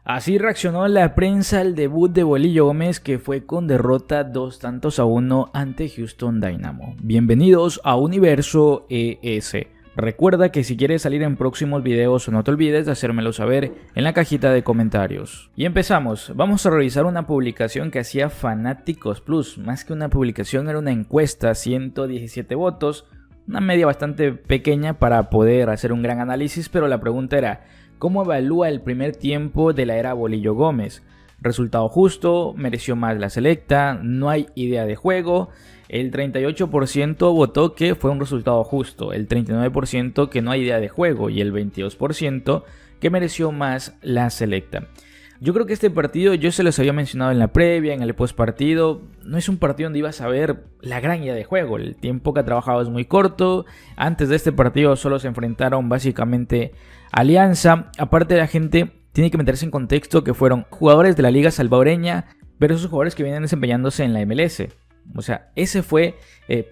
Así reaccionó la prensa al debut de Bolillo Gómez, que fue con derrota 2-1 ante Houston Dynamo. Bienvenidos a Universo ES. Recuerda que si quieres salir en próximos videos, no te olvides de hacérmelo saber en la cajita de comentarios. Y empezamos. Vamos a revisar una publicación que hacía Fanáticos Plus. Más que una publicación, era una encuesta, 117 votos. Una media bastante pequeña para poder hacer un gran análisis, pero la pregunta era: ¿cómo evalúa el primer tiempo de la era Bolillo Gómez? Resultado justo, mereció más la selecta, no hay idea de juego. El 38% votó que fue un resultado justo, el 39% que no hay idea de juego y el 22% que mereció más la selecta. Yo creo que este partido, yo se los había mencionado en la previa, en el post partido, no es un partido donde ibas a ver la gran idea de juego. El tiempo que ha trabajado es muy corto. Antes de este partido solo se enfrentaron básicamente Alianza. Aparte, la gente tiene que meterse en contexto que fueron jugadores de la Liga Salvadoreña, pero esos jugadores que vienen desempeñándose en la MLS. O sea, ese fue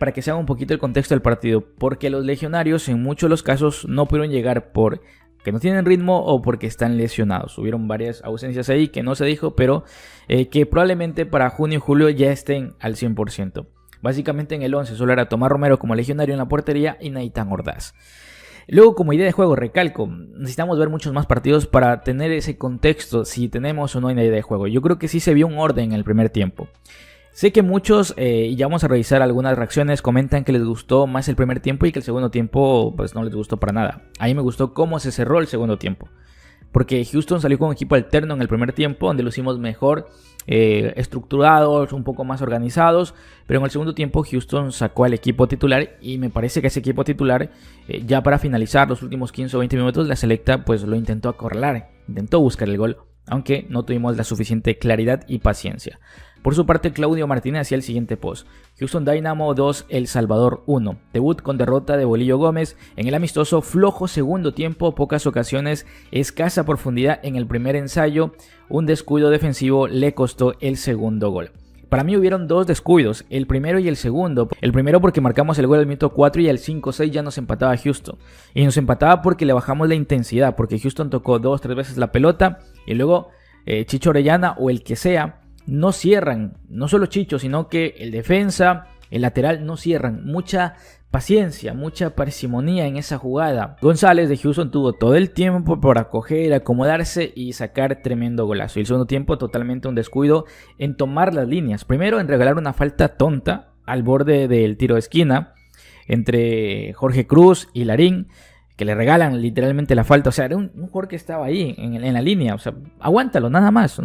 para que se haga un poquito el contexto del partido, porque los legionarios en muchos de los casos no pudieron llegar por que no tienen ritmo o porque están lesionados. Hubieron varias ausencias ahí que no se dijo, pero que probablemente para junio y julio ya estén al 100%. Básicamente en el 11 solo era Tomás Romero como legionario en la portería y Nathan Ordaz. Luego, como idea de juego, recalco, necesitamos ver muchos más partidos para tener ese contexto, si tenemos o no una idea de juego. Yo creo que sí se vio un orden en el primer tiempo. Sé que muchos, y ya vamos a revisar algunas reacciones, comentan que les gustó más el primer tiempo y que el segundo tiempo pues no les gustó para nada. A mí me gustó cómo se cerró el segundo tiempo, porque Houston salió con un equipo alterno en el primer tiempo, donde lo hicimos mejor, estructurados, un poco más organizados, pero en el segundo tiempo Houston sacó al equipo titular y me parece que ese equipo titular, ya para finalizar los últimos 15 o 20 minutos, la selecta pues lo intentó acorralar, intentó buscar el gol, aunque no tuvimos la suficiente claridad y paciencia. Por su parte, Claudio Martínez hacía el siguiente post: Houston Dynamo 2, El Salvador 1. Debut con derrota de Bolillo Gómez. En el amistoso, flojo segundo tiempo, pocas ocasiones, escasa profundidad en el primer ensayo. Un descuido defensivo le costó el segundo gol. Para mí hubieron dos descuidos, el primero y el segundo. El primero porque marcamos el gol al minuto 4 y al 5-6 ya nos empataba Houston. Y nos empataba porque le bajamos la intensidad, porque Houston tocó 2-3 veces la pelota y luego Chicho Orellana o el que sea no cierran, no solo Chicho, sino que el defensa, el lateral no cierran. Mucha paciencia, mucha parsimonía en esa jugada. González de Houston tuvo todo el tiempo para coger, acomodarse y sacar tremendo golazo. Y el segundo tiempo totalmente un descuido en tomar las líneas. Primero en regalar una falta tonta al borde del tiro de esquina entre Jorge Cruz y Larín, que le regalan literalmente la falta. O sea, era un jugador que estaba ahí en la línea. O sea, aguántalo, nada más.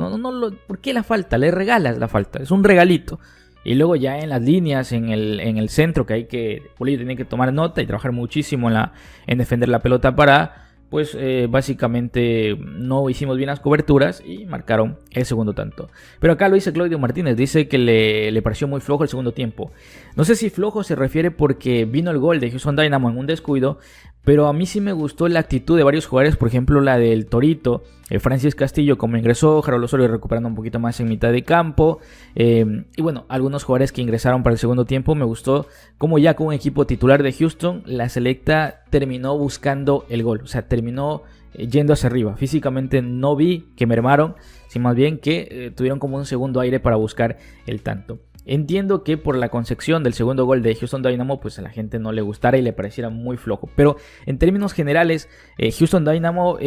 ¿Por qué la falta? Le regalas la falta. Es un regalito. Y luego ya en las líneas, en el centro, que Bolillo tiene que tomar nota y trabajar muchísimo en defender la pelota parada. Pues básicamente no hicimos bien las coberturas y marcaron el segundo tanto. Pero acá lo dice Claudio Martínez, dice que le pareció muy flojo el segundo tiempo. No sé si flojo se refiere porque vino el gol de Houston Dynamo en un descuido, pero a mí sí me gustó la actitud de varios jugadores, por ejemplo la del Torito, Francis Castillo como ingresó, Harold Osorio recuperando un poquito más en mitad de campo, y bueno, algunos jugadores que ingresaron para el segundo tiempo. Me gustó como ya con un equipo titular de Houston, la selecta terminó buscando el gol, o sea, terminó yendo hacia arriba. Físicamente no vi que mermaron, sino más bien que tuvieron como un segundo aire para buscar el tanto. Entiendo que por la concepción del segundo gol de Houston Dynamo pues a la gente no le gustara y le pareciera muy flojo, pero en términos generales Houston Dynamo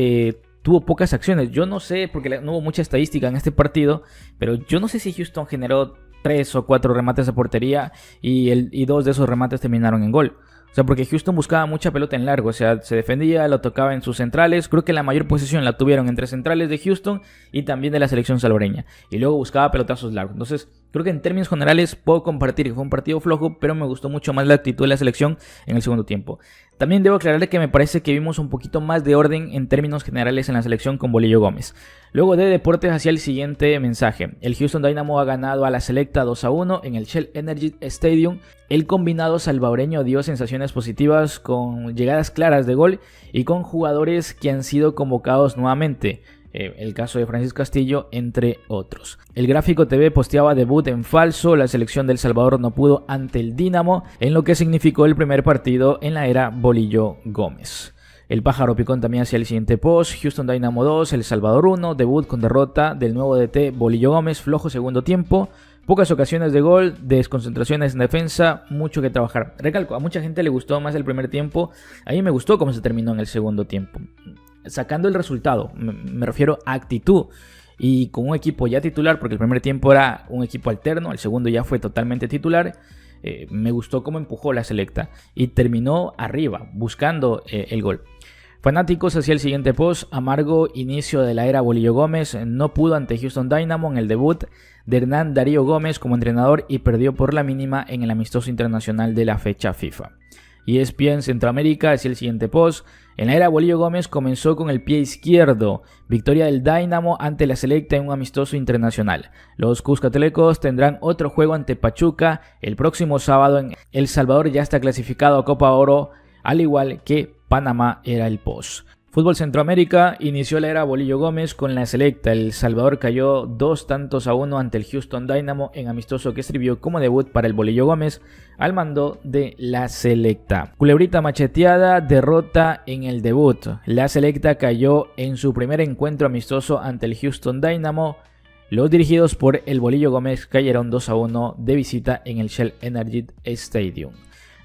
tuvo pocas acciones. Yo no sé, porque no hubo mucha estadística en este partido, pero yo no sé si Houston generó 3 o 4 remates a portería y 2 de esos remates terminaron en gol. O sea, porque Houston buscaba mucha pelota en largo, o sea, se defendía, lo tocaba en sus centrales. Creo que la mayor posesión la tuvieron entre centrales de Houston y también de la selección salvadoreña. Y luego buscaba pelotazos largos. Entonces, creo que en términos generales puedo compartir que fue un partido flojo, pero me gustó mucho más la actitud de la selección en el segundo tiempo. También debo aclararle que me parece que vimos un poquito más de orden en términos generales en la selección con Bolillo Gómez. Luego de Deportes hacía el siguiente mensaje: el Houston Dynamo ha ganado a la selecta 2-1 en el Shell Energy Stadium. El combinado salvadoreño dio sensaciones positivas con llegadas claras de gol y con jugadores que han sido convocados nuevamente. El caso de Francis Castillo, entre otros. El Gráfico TV posteaba debut en falso, la selección del Salvador no pudo ante el Dynamo, en lo que significó el primer partido en la era Bolillo Gómez. El Pájaro Picón también hacía el siguiente post: Houston Dynamo 2, El Salvador 1, debut con derrota del nuevo DT Bolillo Gómez, flojo segundo tiempo, pocas ocasiones de gol, desconcentraciones en defensa, mucho que trabajar. Recalco, a mucha gente le gustó más el primer tiempo, a mí me gustó cómo se terminó en el segundo tiempo. Sacando el resultado, me refiero a actitud. Y con un equipo ya titular, porque el primer tiempo era un equipo alterno, el segundo ya fue totalmente titular. Me gustó cómo empujó la selecta y terminó arriba, buscando el gol. Fanáticos hacía el siguiente post: amargo inicio de la era Bolillo Gómez, no pudo ante Houston Dynamo en el debut de Hernán Darío Gómez como entrenador y perdió por la mínima en el amistoso internacional de la fecha FIFA. ESPN Centroamérica hacía el siguiente post: en la era Bolillo Gómez comenzó con el pie izquierdo, victoria del Dynamo ante la selecta en un amistoso internacional. Los cuscatlecos tendrán otro juego ante Pachuca el próximo sábado. En El Salvador ya está clasificado a Copa Oro, al igual que Panamá, era el post. Fútbol Centroamérica inició la era Bolillo Gómez con la selecta. El Salvador cayó 2-1 ante el Houston Dynamo en amistoso que sirvió como debut para el Bolillo Gómez al mando de la selecta. Culebrita macheteada, derrota en el debut. La selecta cayó en su primer encuentro amistoso ante el Houston Dynamo. Los dirigidos por el Bolillo Gómez cayeron 2-1 de visita en el Shell Energy Stadium.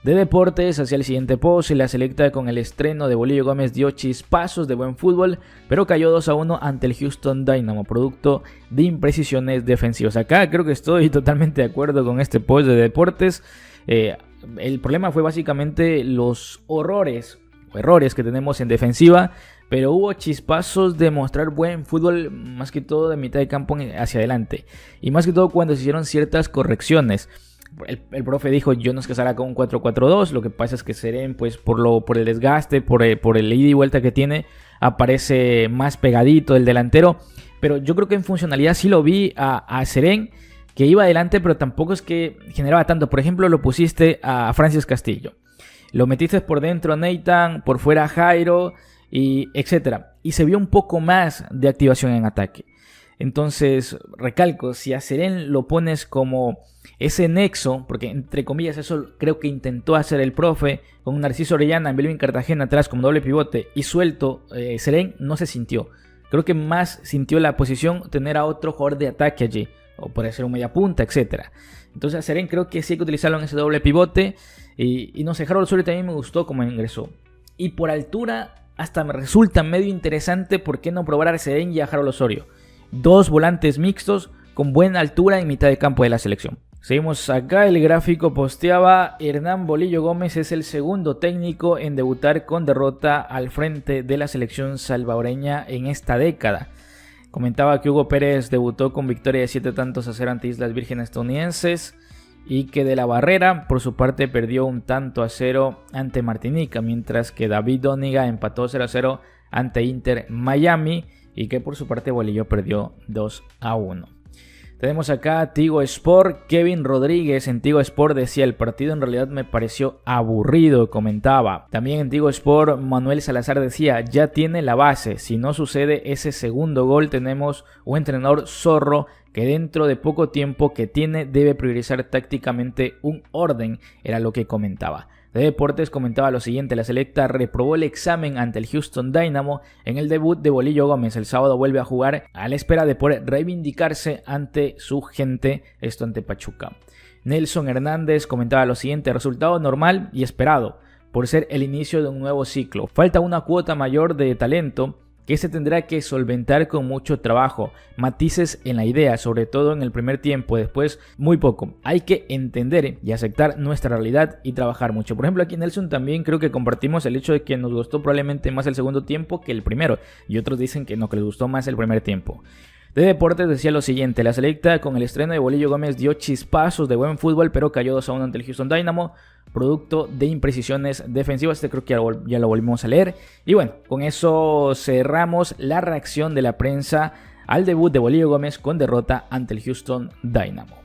De deportes hacia el siguiente post: la selecta con el estreno de Bolillo Gómez dio chispazos de buen fútbol, pero cayó 2-1 ante el Houston Dynamo, producto de imprecisiones defensivas. Acá creo que estoy totalmente de acuerdo con este post de deportes. El problema fue básicamente los errores que tenemos en defensiva, pero hubo chispazos de mostrar buen fútbol, más que todo de mitad de campo hacia adelante, y más que todo cuando se hicieron ciertas correcciones. El profe dijo: yo no es que salga con un 4-4-2, lo que pasa es que Seren, pues por el desgaste, por el ida y vuelta que tiene, aparece más pegadito el delantero. Pero yo creo que en funcionalidad sí lo vi a Seren, que iba adelante, pero tampoco es que generaba tanto. Por ejemplo, lo pusiste a Francis Castillo, lo metiste por dentro a Nathan, por fuera a Jairo, y etcétera, y se vio un poco más de activación en ataque. Entonces, recalco, si a Seren lo pones como ese nexo, porque entre comillas eso creo que intentó hacer el profe, con Narciso Orellana, Melvin Cartagena atrás como doble pivote y suelto, Seren no se sintió. Creo que más sintió la posición tener a otro jugador de ataque allí, o puede ser un media punta, etc. Entonces a Seren creo que sí hay que utilizarlo en ese doble pivote, y no sé, Harold Osorio también me gustó como ingresó. Y por altura hasta me resulta medio interesante por qué no probar a Seren y a Harold Osorio. Dos volantes mixtos con buena altura en mitad de campo de la selección. Seguimos acá, el gráfico posteaba: Hernán Bolillo Gómez es el segundo técnico en debutar con derrota al frente de la selección salvadoreña en esta década. Comentaba que Hugo Pérez debutó con victoria de 7-0 ante Islas Vírgenes estadounidenses, y que De la Barrera por su parte perdió 1-0 ante Martinica, mientras que David Doniga empató 0-0 ante Inter Miami, y que por su parte Bolillo perdió 2-1. Tenemos acá Tigo Sport. Kevin Rodríguez en Tigo Sport decía: el partido en realidad me pareció aburrido, comentaba. También en Tigo Sport Manuel Salazar decía: ya tiene la base, si no sucede ese segundo gol tenemos un entrenador zorro que dentro de poco tiempo que tiene debe priorizar tácticamente un orden, era lo que comentaba. De deportes comentaba lo siguiente: la selecta reprobó el examen ante el Houston Dynamo en el debut de Bolillo Gómez. El sábado vuelve a jugar a la espera de poder reivindicarse ante su gente, esto ante Pachuca. Nelson Hernández comentaba lo siguiente: resultado normal y esperado por ser el inicio de un nuevo ciclo. Falta una cuota mayor de talento que se tendrá que solventar con mucho trabajo, matices en la idea, sobre todo en el primer tiempo, después muy poco. Hay que entender y aceptar nuestra realidad y trabajar mucho. Por ejemplo, aquí Nelson también creo que compartimos el hecho de que nos gustó probablemente más el segundo tiempo que el primero, y otros dicen que no, que les gustó más el primer tiempo. De deportes decía lo siguiente: la selecta con el estreno de Bolillo Gómez dio chispazos de buen fútbol, pero cayó 2-1 ante el Houston Dynamo, producto de imprecisiones defensivas. Creo que ya lo volvimos a leer. Y bueno, con eso cerramos la reacción de la prensa al debut de Bolillo Gómez con derrota ante el Houston Dynamo.